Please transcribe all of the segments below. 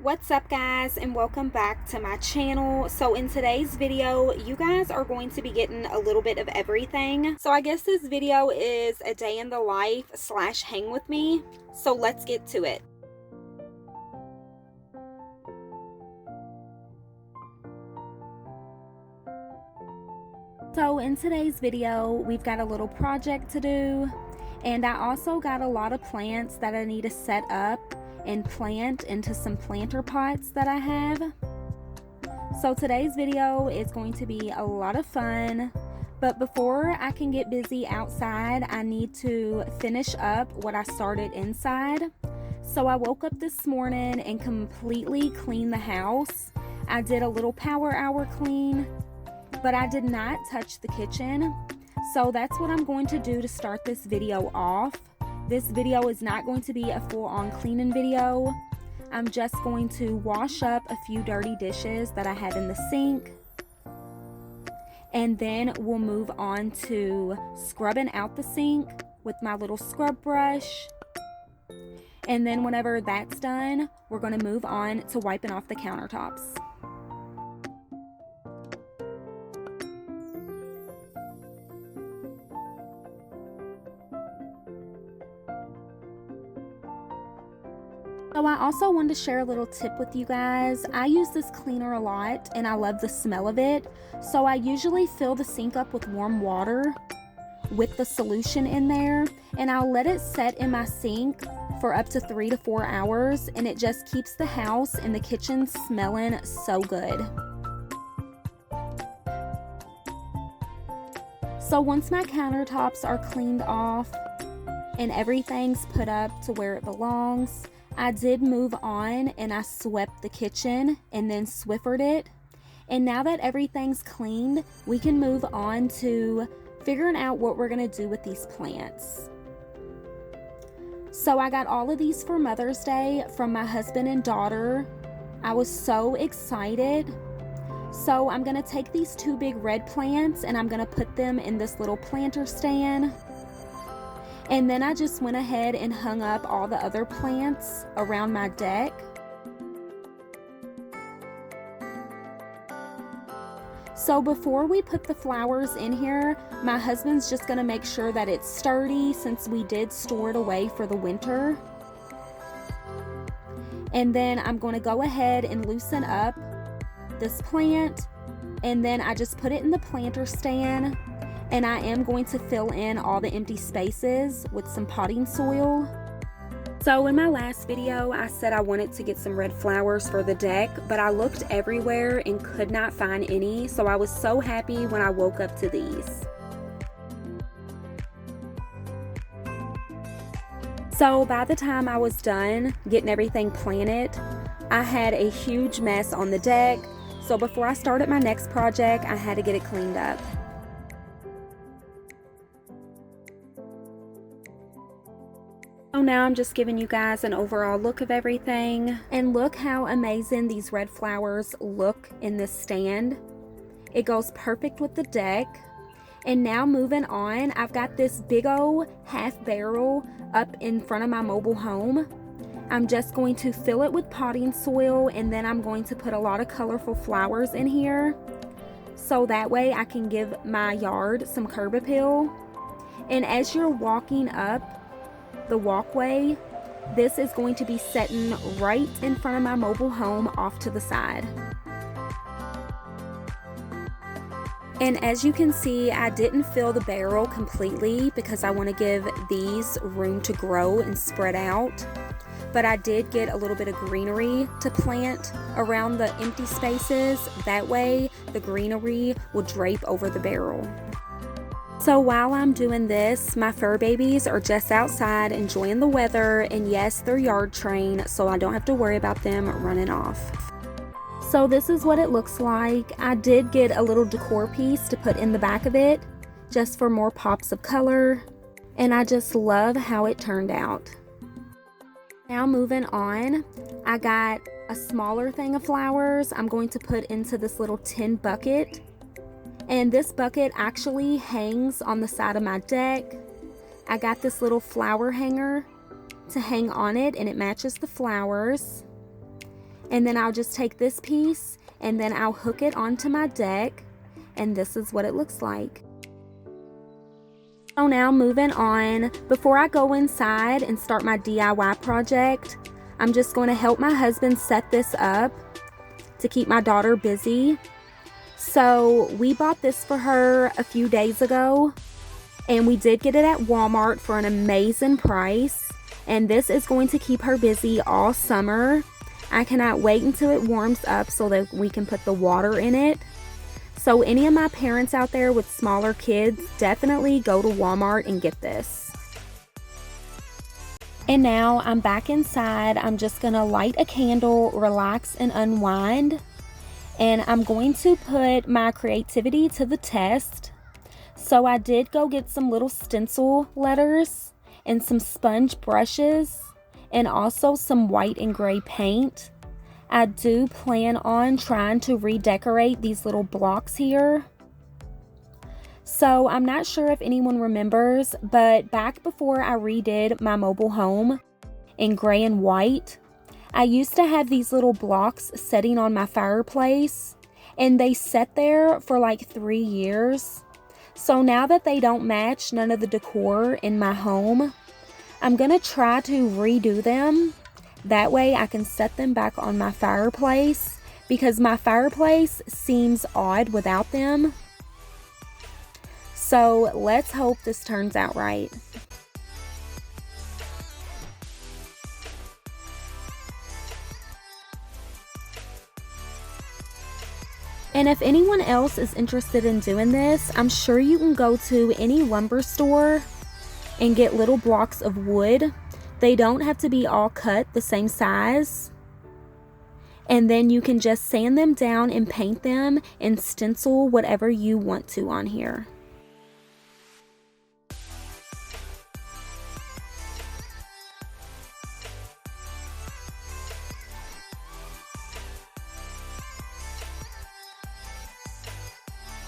What's up guys, and welcome back to my channel. So in today's video, you guys are going to be getting a little bit of everything. So I guess this video is a day in the life / hang with me. So let's get to it. So in today's video, we've got a little project to do, and I also got a lot of plants that I need to set up and plant into some planter pots that I have. So today's video is going to be a lot of fun, but before I can get busy outside, I need to finish up what I started inside. So I woke up this morning and completely cleaned the house. I did a little power hour clean, but I did not touch the kitchen. So that's what I'm going to do to start this video off. This video is not going to be a full-on cleaning video. I'm just going to wash up a few dirty dishes that I have in the sink. And then we'll move on to scrubbing out the sink with my little scrub brush. And then whenever that's done, we're going to move on to wiping off the countertops. So I also wanted to share a little tip with you guys. I use this cleaner a lot and I love the smell of it. So I usually fill the sink up with warm water with the solution in there, and I'll let it set in my sink for up to 3 to 4 hours, and it just keeps the house and the kitchen smelling so good. So once my countertops are cleaned off and everything's put up to where it belongs, I did move on and I swept the kitchen and then Swiffered it. And now that everything's cleaned, we can move on to figuring out what we're going to do with these plants. So I got all of these for Mother's Day from my husband and daughter. I was so excited. So I'm going to take these 2 big red plants and I'm going to put them in this little planter stand. And then I just went ahead and hung up all the other plants around my deck. So before we put the flowers in here, my husband's just going to make sure that it's sturdy since we did store it away for the winter. And then I'm going to go ahead and loosen up this plant, and then I just put it in the planter stand. And I am going to fill in all the empty spaces with some potting soil. So in my last video, I said I wanted to get some red flowers for the deck, but I looked everywhere and could not find any. So I was so happy when I woke up to these. So by the time I was done getting everything planted, I had a huge mess on the deck. So before I started my next project, I had to get it cleaned up. So now I'm just giving you guys an overall look of everything, and look how amazing these red flowers look in this stand. It goes perfect with the deck. And now moving on, I've got this big old half barrel up in front of my mobile home. I'm just going to fill it with potting soil, and then I'm going to put a lot of colorful flowers in here so that way I can give my yard some curb appeal. And as you're walking up the walkway, this is going to be setting right in front of my mobile home off to the side. And as you can see, I didn't fill the barrel completely because I want to give these room to grow and spread out. But I did get a little bit of greenery to plant around the empty spaces. That way the greenery will drape over the barrel. So while I'm doing this, my fur babies are just outside enjoying the weather, and yes, they're yard trained, so I don't have to worry about them running off. So this is what it looks like. I did get a little decor piece to put in the back of it, just for more pops of color, and I just love how it turned out. Now moving on, I got a smaller thing of flowers I'm going to put into this little tin bucket. And this bucket actually hangs on the side of my deck. I got this little flower hanger to hang on it, and it matches the flowers. And then I'll just take this piece and then I'll hook it onto my deck, and this is what it looks like. So now moving on, before I go inside and start my DIY project, I'm just going to help my husband set this up to keep my daughter busy. So we bought this for her a few days ago, and we did get it at Walmart for an amazing price, and this is going to keep her busy all summer. I cannot wait until it warms up so that we can put the water in it. So any of my parents out there with smaller kids, definitely go to Walmart and get this. And now I'm back inside. I'm just gonna light a candle, relax and unwind. And I'm going to put my creativity to the test. So I did go get some little stencil letters and some sponge brushes and also some white and gray paint. I do plan on trying to redecorate these little blocks here. So I'm not sure if anyone remembers, but back before I redid my mobile home in gray and white, I used to have these little blocks sitting on my fireplace, and they sat there for like 3 years. So now that they don't match none of the decor in my home, I'm gonna try to redo them. That way I can set them back on my fireplace, because my fireplace seems odd without them. So let's hope this turns out right. And if anyone else is interested in doing this, I'm sure you can go to any lumber store and get little blocks of wood. They don't have to be all cut the same size. And then you can just sand them down and paint them and stencil whatever you want to on here.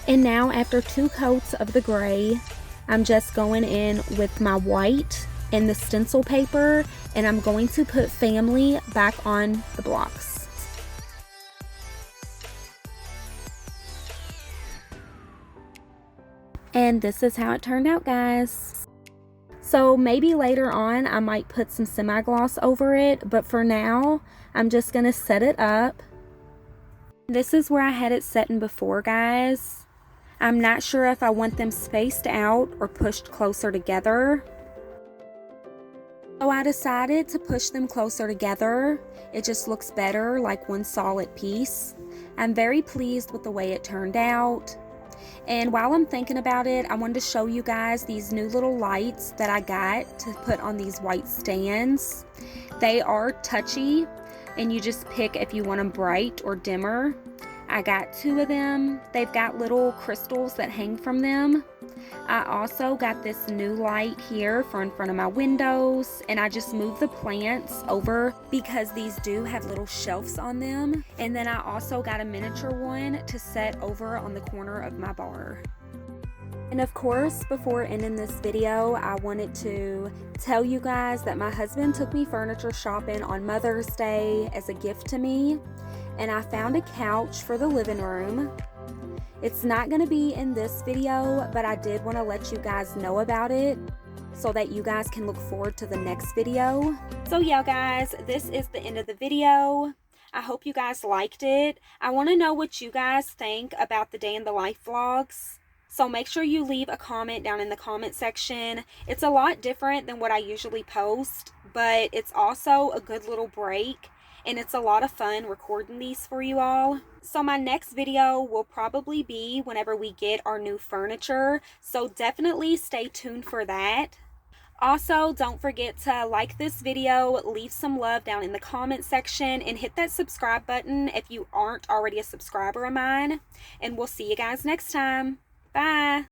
And now after 2 coats of the gray, I'm just going in with my white and the stencil paper, and I'm going to put family back on the blocks. And this is how it turned out, guys. So maybe later on I might put some semi-gloss over it, but for now I'm just gonna set it up. This is where I had it setting before, guys. I'm not sure if I want them spaced out or pushed closer together. So I decided to push them closer together. It just looks better, like one solid piece. I'm very pleased with the way it turned out. And while I'm thinking about it, I wanted to show you guys these new little lights that I got to put on these white stands. They are touchy, and you just pick if you want them bright or dimmer. I got 2 of them. They've got little crystals that hang from them. I also got this new light here for in front of my windows, and I just moved the plants over because these do have little shelves on them. And then I also got a miniature one to set over on the corner of my bar. And of course, before ending this video, I wanted to tell you guys that my husband took me furniture shopping on Mother's Day as a gift to me, and I found a couch for the living room. It's not going to be in this video, but I did want to let you guys know about it so that you guys can look forward to the next video. So yeah, guys, this is the end of the video. I hope you guys liked it. I want to know what you guys think about the day in the life vlogs. So make sure you leave a comment down in the comment section. It's a lot different than what I usually post, but it's also a good little break. And it's a lot of fun recording these for you all. So my next video will probably be whenever we get our new furniture. So definitely stay tuned for that. Also, don't forget to like this video, leave some love down in the comment section, and hit that subscribe button if you aren't already a subscriber of mine. And we'll see you guys next time. Bye.